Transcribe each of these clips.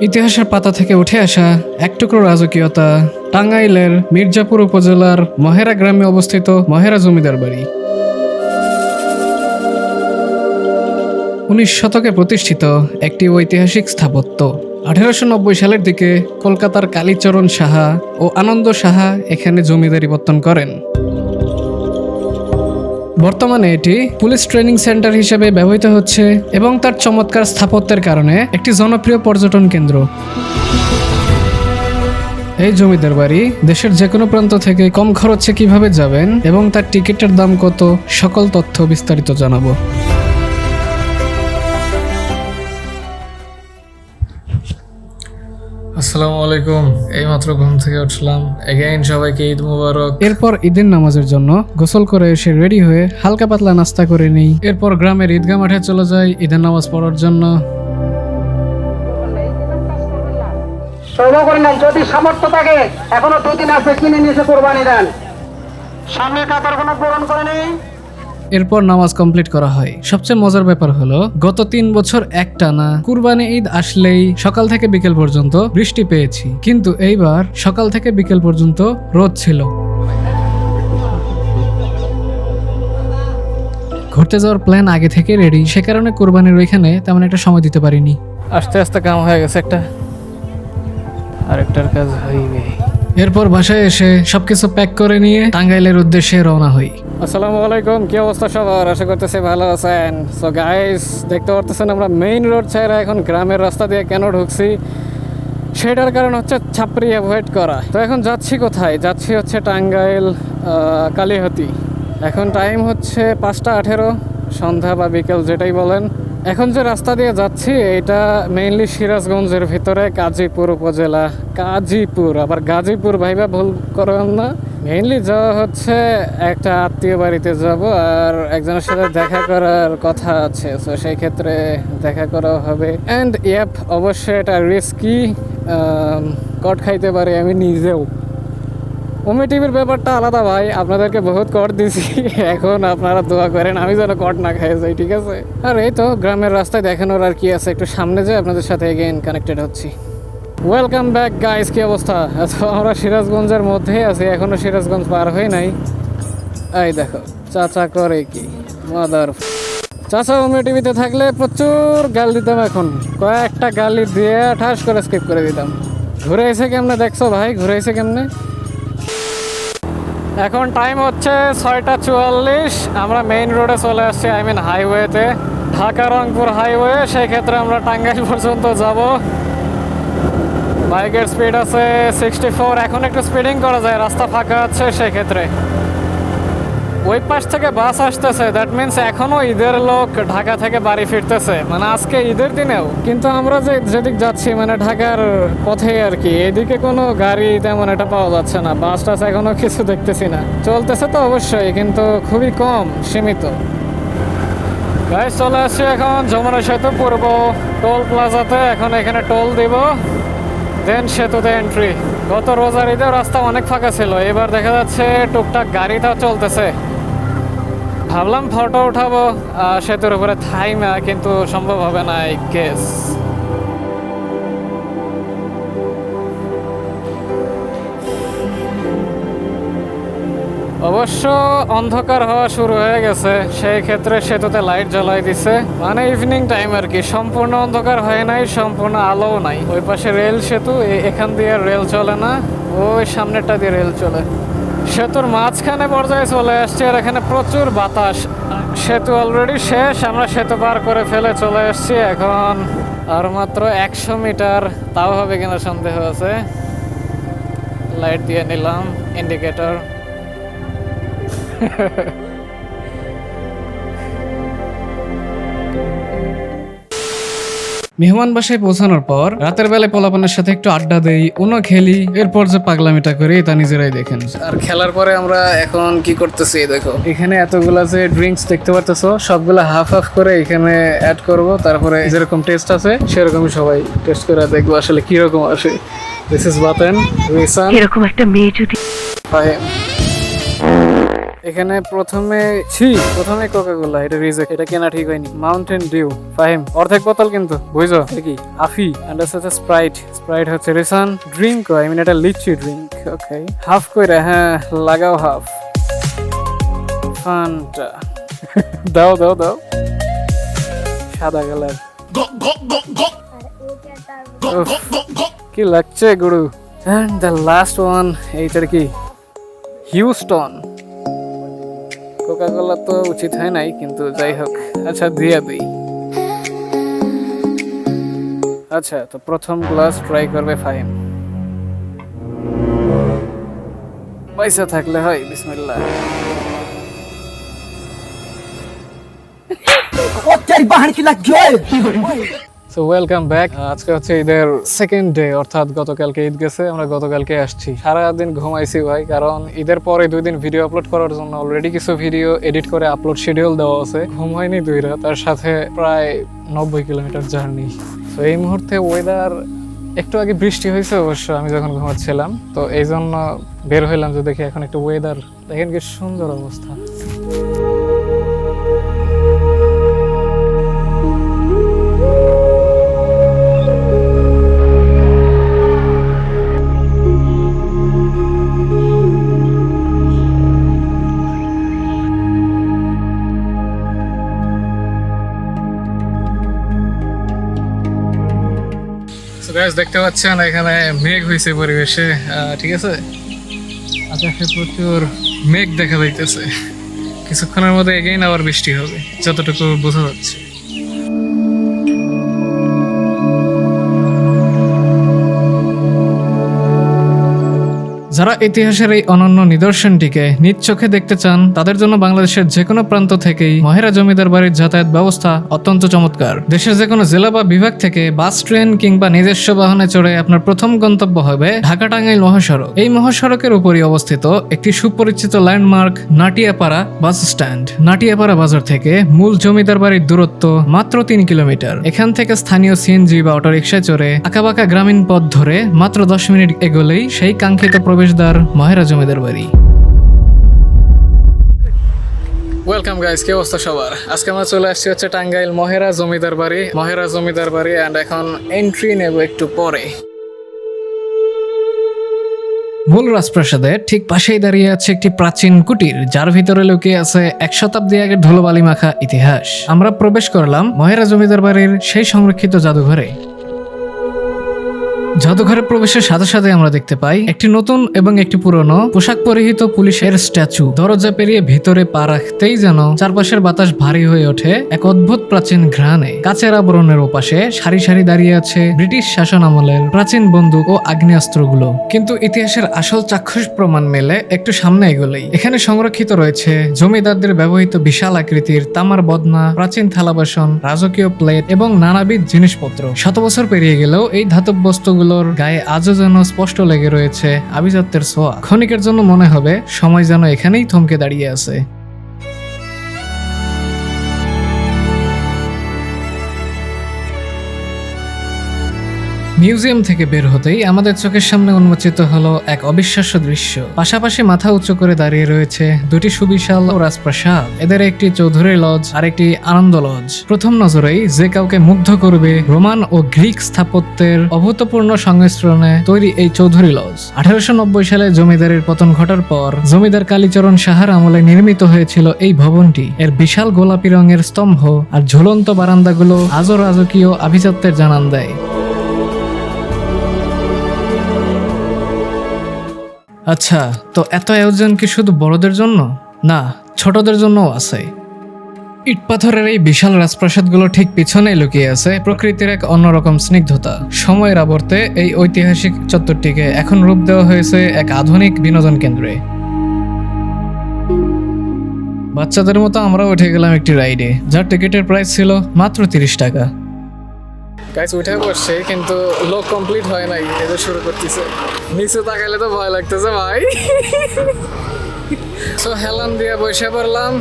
ইতিহাসের পাতা থেকে উঠে আসা এক টুকরো রাজকীয়তা, টাঙ্গাইলের মির্জাপুর উপজেলার মহেরা গ্রামে অবস্থিত মহেরা জমিদার বাড়ি। 19 শতকে প্রতিষ্ঠিত একটি ঐতিহাসিক স্থাপত্য। 1890 সালের দিকে কলকাতার কালীচরণ সাহা ও আনন্দ সাহা এখানে জমিদারি পত্তন করেন। বর্তমানে এটি পুলিশ ট্রেনিং সেন্টার হিসেবে ব্যবহৃত হচ্ছে এবং তার চমৎকার স্থাপত্যের কারণে একটি জনপ্রিয় পর্যটন কেন্দ্র। এই জমিদার বাড়ি দেশের যে কোনো প্রান্ত থেকে কম খরচে কিভাবে যাবেন এবং তার টিকিটের দাম কত, সকল তথ্য বিস্তারিত জানাবো। আসসালামু আলাইকুম। এইমাত্র ঘুম থেকে উঠলাম। এগেইন সবাইকে ঈদ মুবারক। এরপর ঈদের নামাজের জন্য গোসল করে এসে রেডি হয়ে হালকা পাতলা নাস্তা করে নেই। এরপর গ্রামের ঈদগাহ মাঠে চলে যাই ঈদের নামাজ পড়ার জন্য। যদি সামর্থ্য থাকে এখনো 2 দিন আছে, কিনে নিয়ে এসে কোরবানি দেন। সামনে কাতার কোনো পূরণ করে নেই। এরপর নামাজ কমপ্লিট করা হয়। সবচেয়ে মজার ব্যাপার হলো গত 3 বছর একটানা কুরবানি ঈদ আসলেই সকাল থেকে বিকেল পর্যন্ত বৃষ্টি পেয়েছি, কিন্তু এইবার সকাল থেকে বিকেল পর্যন্ত রোদ ছিল। ঘুরতে যাওয়ার প্ল্যান আগে থেকে রেডি, সে কারণে কুরবানির ওইখানে তেমন একটা সময় দিতে পারিনি। আস্তে আস্তে কাম হয়ে গেছে, একটা আরেকটার কাজ হইবে। এরপর বাসায় এসে সবকিছু প্যাক করে নিয়ে টাঙ্গাইলের উদ্দেশ্যে রওনা হই। আসসালামু আলাইকুম, কি অবস্থা সবার? আশা করতেছি ভালো আছেন। সো গাইস, দেখতে পারতেছেন আমরা মেইন রোড ছাড়া এখন গ্রামের রাস্তা দিয়ে কেন ঢুকছি, সেটার কারণ হচ্ছে ছাপড়ি অ্যাভয়েড করা। তো এখন যাচ্ছি কোথায়? যাচ্ছি হচ্ছে টাঙ্গাইল কালীহাতি। এখন টাইম হচ্ছে 5টা 18, সন্ধ্যা বা বিকেল যেটাই বলেন। এখন যে রাস্তা দিয়ে যাচ্ছি এটা মেইনলি সিরাজগঞ্জের ভিতরে গাজীপুর উপজেলা। গাজীপুর, আবার গাজীপুর ভাইবা ভুল করবেন না। মেইনলি যাওয়া হচ্ছে একটা আত্মীয় বাড়িতে যাব, আর একজনের সাথে দেখা করার কথা আছে। সো সেই ক্ষেত্রে দেখা করা হবে। অ্যান্ড অবশ্যই এটা রিস্কি, কট খাইতে পারি আমি নিজেও। ওমি টিভির ব্যাপারটা আলাদা ভাই, আপনাদেরকে বহুত কট দিছি, এখন আপনারা দোয়া করেন আমি যেন কট না খাই যাই, ঠিক আছে? আর এই তো গ্রামের রাস্তায় দেখানোর আর কি আছে, একটু সামনে যাই আপনাদের সাথে এগেইন কানেক্টেড হচ্ছি। ওয়েলকাম ব্যাক গাইস, কি অবস্থা? আমরা সিরাজগঞ্জের মধ্যেই আছি, এখনো সিরাজগঞ্জ পার হই নাই। এই দেখো চাচা করে কি মাদার। চাচা ওমি টিভিতে থাকলে প্রচুর গাল দিতাম, এখন কয়েকটা গালি দিয়ে ঠাস করে স্কিপ করে দিতাম। ঘুরে এসে কেমনে দেখছো ভাই, ঘুরে এসে কেমনে? এখন টাইম হচ্ছে 6টা 44, আমরা মেইন রোডে চলে আসছি, আই মিন হাইওয়েতে, ঢাকা রংপুর হাইওয়ে। সেই ক্ষেত্রে আমরা টাঙ্গাইল পর্যন্ত যাব। বাইকের স্পিড আছে 64, এখন একটু স্পিডিং করা যায়, রাস্তা ফাঁকা আছে। সেই ক্ষেত্রে ওই পাশ থেকে বাস আসতেছে, দ্যাট মিনস এখনও ঈদের লোক ঢাকা থেকে বাড়ি ফিরতেছে, মানে আজকে ঈদের দিনেও। কিন্তু আমরা যেদিক যাচ্ছি মানে ঢাকার পথে আর কি, এদিকে কোনো গাড়ি তেমন এটা পাওয়া যাচ্ছে না, বাস টাস এখনো কিছু দেখতেছি না। চলতেছে তো অবশ্যই, কিন্তু খুবই কম, সীমিত। গাইস, চলে আসছি এখন যমুনা সেতু পূর্ব টোল প্লাজাতে। এখন এখানে টোল দিব, দেন সেতুতে এন্ট্রি। গত রোজার ঈদেও রাস্তা অনেক ফাঁকা ছিল, এবার দেখা যাচ্ছে টুকটাক গাড়িটাও চলতেছে। ভাবলাম ফটো উঠাবো সেতুর উপরে থাইমা, কিন্তু সম্ভব হবে না আই গেস। অবশ্য অন্ধকার হওয়া শুরু হয়ে গেছে, সেই ক্ষেত্রে সেতুতে লাইট জ্বালাই দিছে, মানে ইভিনিং টাইম আর কি। সম্পূর্ণ অন্ধকার হয় নাই, সম্পূর্ণ আলোও নাই। ওই পাশে রেল সেতু, এখান দিয়ে রেল চলে না, ওই সামনেরটা দিয়ে রেল চলে। সেতুর মাঝখানে পর্যায়ে চলে আসছে, আর এখানে প্রচুর বাতাস। সেতু অলরেডি শেষ, আমরা সেতু পার করে ফেলে চলে আসছি। এখন আর মাত্র 100 মিটার, তাও হবে কিনা সন্দেহ আছে। লাইট দিয়ে নিলাম, ইন্ডিকেটর। মেহমান বাসায় পৌঁছানোর পর রাতের বেলায় পোলাপানের সাথে একটু আড্ডা দেই, উনো খেলি। এরপর যে পাগলামিটা করি তা নিজেরাই দেখেন। আর খেলার পরে আমরা এখন কি করতেছি দেখো, এখানে এতগুলা যে ড্রিঙ্কস দেখতে পারতেছো, সবগুলা হাফ হাফ করে এখানে অ্যাড করব। তারপরে যেরকম টেস্ট আছে সেরকমই সবাই টেস্ট করে দেখবো আসলে কিরকম আসে। দিস ইজ বাতেন রিসান, এরকম একটা মেয়ে যদি ফাহিম। এখানে প্রথমে কোকাকোলা, এটা রিজেক্ট, এটা কেনা ঠিক হয়নি। মাউন্টেন ডিউ ফাহিম অর্ধেক বোতল কিন্তু বুঝছো কি আফি এন্ড সাথে স্প্রাইট হচ্ছে রিসান ড্রিঙ্ক, আই মিন এটা লিচি ড্রিঙ্ক। ওকে হাফ কইরা, হ্যাঁ লাগাও হাফ। ফান্টা দাও সাদা কালার। কি লাগছে গুরু। এন্ড দ্য লাস্ট ওয়ান, এইটার কি হিউস্টন। কোকাকোলা তো উচিত হয় নাই, কিন্তু যাই হোক, আচ্ছা দিয়া দিই। আচ্ছা, তো প্রথম গ্লাস ট্রাই করবে ফাহিম। পয়সা থাকলে হয়, বিসমিল্লাহ। So welcome back. আজকে হচ্ছে ঈদের সেকেন্ড ডে, অর্থাৎ গতকালকে ঈদ গেছে, আমরা গতকালকে আসছি। সারাদিন ঘুমাইছি ভাই, কারণ ঈদের পরে 2 দিন ভিডিও আপলোড করার জন্য অলরেডি কিছু ভিডিও এডিট করে আপলোড শিডিউল দেওয়া আছে। ঘুম হয়নি 2 রাত, তার সাথে প্রায় 90 কিলোমিটার জার্নি। তো এই মুহূর্তে ওয়েদার, একটু আগে বৃষ্টি হয়েছে অবশ্য আমি যখন ঘুমাচ্ছিলাম, তো এই জন্য বের হইলাম যে দেখি এখন একটু ওয়েদার দেখেন কি সুন্দর অবস্থা। দেখতে পাচ্ছেন এখানে মেঘ হয়েছে পরিবেশে, ঠিক আছে, আকাশে প্রচুর মেঘ দেখা যাইতেছে। কিছুক্ষণের মধ্যে এগেইন আবার বৃষ্টি হবে, যতটুকু বোঝা যাচ্ছে। যারা ইতিহাসের এই অনন্য নিদর্শনটিকে নিজ চোখে দেখতে চান, তাদের জন্য বাংলাদেশের যে কোনো প্রান্ত থেকেই মহেরা জমিদার বাড়ির যাতায়াত ব্যবস্থা অত্যন্ত চমৎকার। দেশের যে কোনো জেলা বা বিভাগ থেকে বাস, ট্রেন কিংবা নিজস্ব বাহনে চড়ে আপনার প্রথম গন্তব্য হবে ঢাকা-টাঙ্গাইল মহাসড়ক। এই মহাসড়কের উপরই অবস্থিত একটি সুপরিচিত landmark Natiapara bus stand. Natiapara বাজার থেকে মূল জমিদার বাড়ির দূরত্ব মাত্র 3 কিলোমিটার। এখান থেকে স্থানীয় সিএনজি বা অটোরিকশায় চড়ে আঁকাবাঁকা গ্রামীণ পথ ধরে মাত্র 10 মিনিট এগোলেই সেই কাঙ্ক্ষিত প্রবেশদ্বার মহেরা জমিদার বাড়ি। ওয়েলকাম গাইস, কি অবস্থা সবার? আজকে আমরা চলে আসছি হচ্ছে টাঙ্গাইল মহেরা জমিদার বাড়ি এন্ড এখন এন্ট্রি নেব একটু পরে। মূল রাজপ্রাসাদের ঠিক পাশেই দাঁড়িয়ে আছে একটি প্রাচীন কুটির, যার ভিতরে লুকিয়ে আছে 1 শতাব্দী আগের ধুলোবালি মাখা ইতিহাস। আমরা প্রবেশ করলাম মহেরা জমিদার বাড়ির সেই সংরক্ষিত জাদুঘরে। জাদুঘরে প্রবেশের সাথে সাথে আমরা দেখতে পাই একটি নতুন এবং একটি পুরনো পোশাক পরিহিত পুলিশের স্ট্যাচু। দরজা পেরিয়ে ভিতরে পা রাখতেই যেন চারপাশের বাতাস ভারী হয়ে ওঠে এক অদ্ভুত প্রাচীন ঘ্রাণে। কাচের আবরণের ওপাশে সারি সারি দাঁড়িয়ে আছে ব্রিটিশ শাসন আমলের প্রাচীন বন্দুক ও আগ্নেয়াস্ত্রগুলো। কিন্তু ইতিহাসের আসল চাক্ষুষ প্রমাণ মেলে একটু সামনে এগোলেই। এখানে সংরক্ষিত রয়েছে জমিদারদের ব্যবহৃত বিশাল আকৃতির তামার বদনা, প্রাচীন থালাবাসন, রাজকীয় প্লেট এবং নানাবিধ জিনিসপত্র। 100 বছর পেরিয়ে গেলেও এই ধাতব বস্তুগুলোর গায়ে আজও যেন স্পষ্ট লেগে রয়েছে আভিজাত্যের ছোঁয়া। ক্ষণিকের জন্য মনে হবে সময় যেন এখানেই থমকে দাঁড়িয়ে আছে। মিউজিয়াম থেকে বের হতেই আমাদের চোখের সামনে উন্মোচিত হলো এক অবিশ্বাস্য দৃশ্য। পাশাপাশি মাথা উঁচু করে দাঁড়িয়ে রয়েছে 2টি সুবিশাল রাজপ্রাসাদ। এদের একটি চৌধুরী লজ আর একটি আনন্দ লজ। প্রথম নজরেই যে কাউকে মুগ্ধ করবে রোমান ও গ্রিক স্থাপত্যের অভূতপূর্ণ সংমিশ্রণে তৈরি এই চৌধুরী লজ। 1890 সালে জমিদারের পতন ঘটার পর জমিদার কালীচরণ সাহার আমলে নির্মিত হয়েছিল এই ভবনটি। এর বিশাল গোলাপি রঙের স্তম্ভ আর ঝুলন্ত বারান্দাগুলো আজও রাজকীয় আভিজাত্যের জানান দেয়। আচ্ছা, তো এত আয়োজন কি শুধু বড়দের জন্য? না, ছোটদের জন্যও আছে। ইট পাথরের এই বিশাল রাজপ্রাসাদগুলো ঠিক পিছনে লুকিয়ে আছে প্রকৃতির এক অন্যরকম স্নিগ্ধতা। সময়ের আবর্তে এই ঐতিহাসিক চত্বরটিকে এখন রূপ দেওয়া হয়েছে এক আধুনিক বিনোদন কেন্দ্রে। বাচ্চাদের মতো আমরাও উঠে গেলাম একটি রাইডে, যার টিকিটের প্রাইস ছিল মাত্র 30 টাকা। গাইস উঠে পড়ছে, কিন্তু লোক কমপ্লিট হয় নাই, এদের শুরু করতেছে। নিচে তাকাইলে তো ভয় লাগতেছে ভাই। সো হেলান দিয়ে বসে পড়লাম,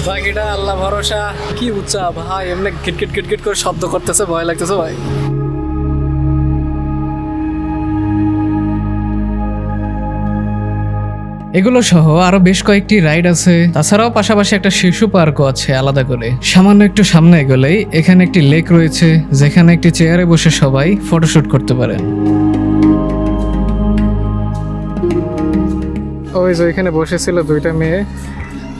বাকিটা আল্লাহ ভরসা। কি উচ্চা ভাই, এমনি কিটকিট কিটকিট করে শব্দ করতেছে, ভয় লাগতেছে ভাই। এগুলো সহ আরো বেশ কয়েকটি রাইড আছে, তাছাড়াও পাশাপাশি একটা শিশু পার্কও আছে আলাদা করে। সামান্য একটু সামনে এগোলেই এখানে একটি লেক রয়েছে, যেখানে একটি চেয়ারে বসে সবাই ফটোশুট করতে পারেন। ওই যে ওইখানে বসেছিল দুইটা মেয়ে,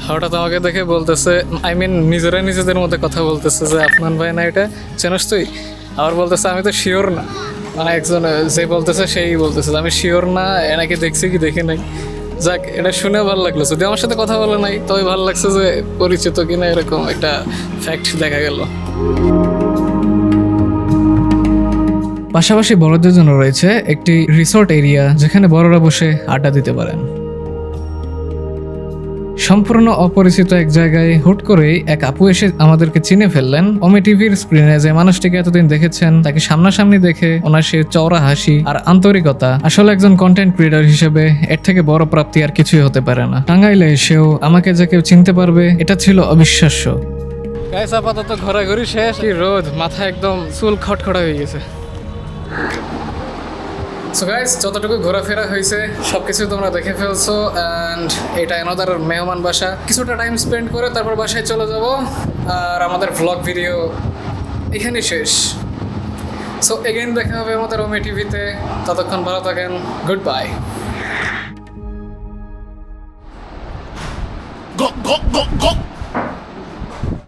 হঠাৎ আমাকে দেখে বলতেছে, আই মিন নিজেরা নিজেদের মধ্যে কথা বলতেছে যে আফনান ভাই না এটা চেনস তুই? আবার বলতেছে আমি তো শিওর না, মানে একজন যে বলতেছে সেই বলতেছে আমি শিওর না, এনাকে দেখছি কি দেখি নাই। যাক, এটা শুনে ভালো লাগলো, যদি আমার সাথে কথা বলে নাই তবে ভালো লাগছে যে পরিচিত কিনা এরকম একটা ফ্যাক্ট দেখা গেল। পাশাপাশি বড়দের জন্য রয়েছে একটি রিসোর্ট এরিয়া, যেখানে বড়রা বসে আড্ডা দিতে পারেন। সম্পূর্ণ অপরিচিত এক জায়গায় হুট করেই এক আপু এসে আমাদেরকে চিনে ফেললেন। ওমি টিভির স্ক্রিনে যে মানুষটিকে এতদিন দেখেছেন, তাকে সামনাসামনি দেখে ওনার সে চওড়া হাসি আর আন্তরিকতা, আসলে একজন কন্টেন্ট ক্রিয়েটর হিসেবে এর থেকে বড় প্রাপ্তি আর কিছুই হতে পারে না। টাঙ্গাইলে এসেও আমাকে যে কেউ চিনতে পারবে, এটা ছিল অবিশ্বাস্য। গাইস, আপাতত ঘোরাঘুরি শেষ। কি রোদ, মাথা একদম চুল খটখটা হয়ে গেছে। সো গাইস, যতটুকু ঘোরাফেরা হয়েছে সবকিছু তোমরা দেখে ফেলছো, অ্যান্ড এটা অ্যানাদার মেহমান বাসা। কিছুটা টাইম স্পেন্ড করে তারপর বাসায় চলে যাব, আর আমাদের ভ্লগ ভিডিও এখানেই শেষ। সো এগেইন দেখা হবে আমাদের ওমি টিভিতে। ততক্ষণ ভালো থাকেন, গুড বাই।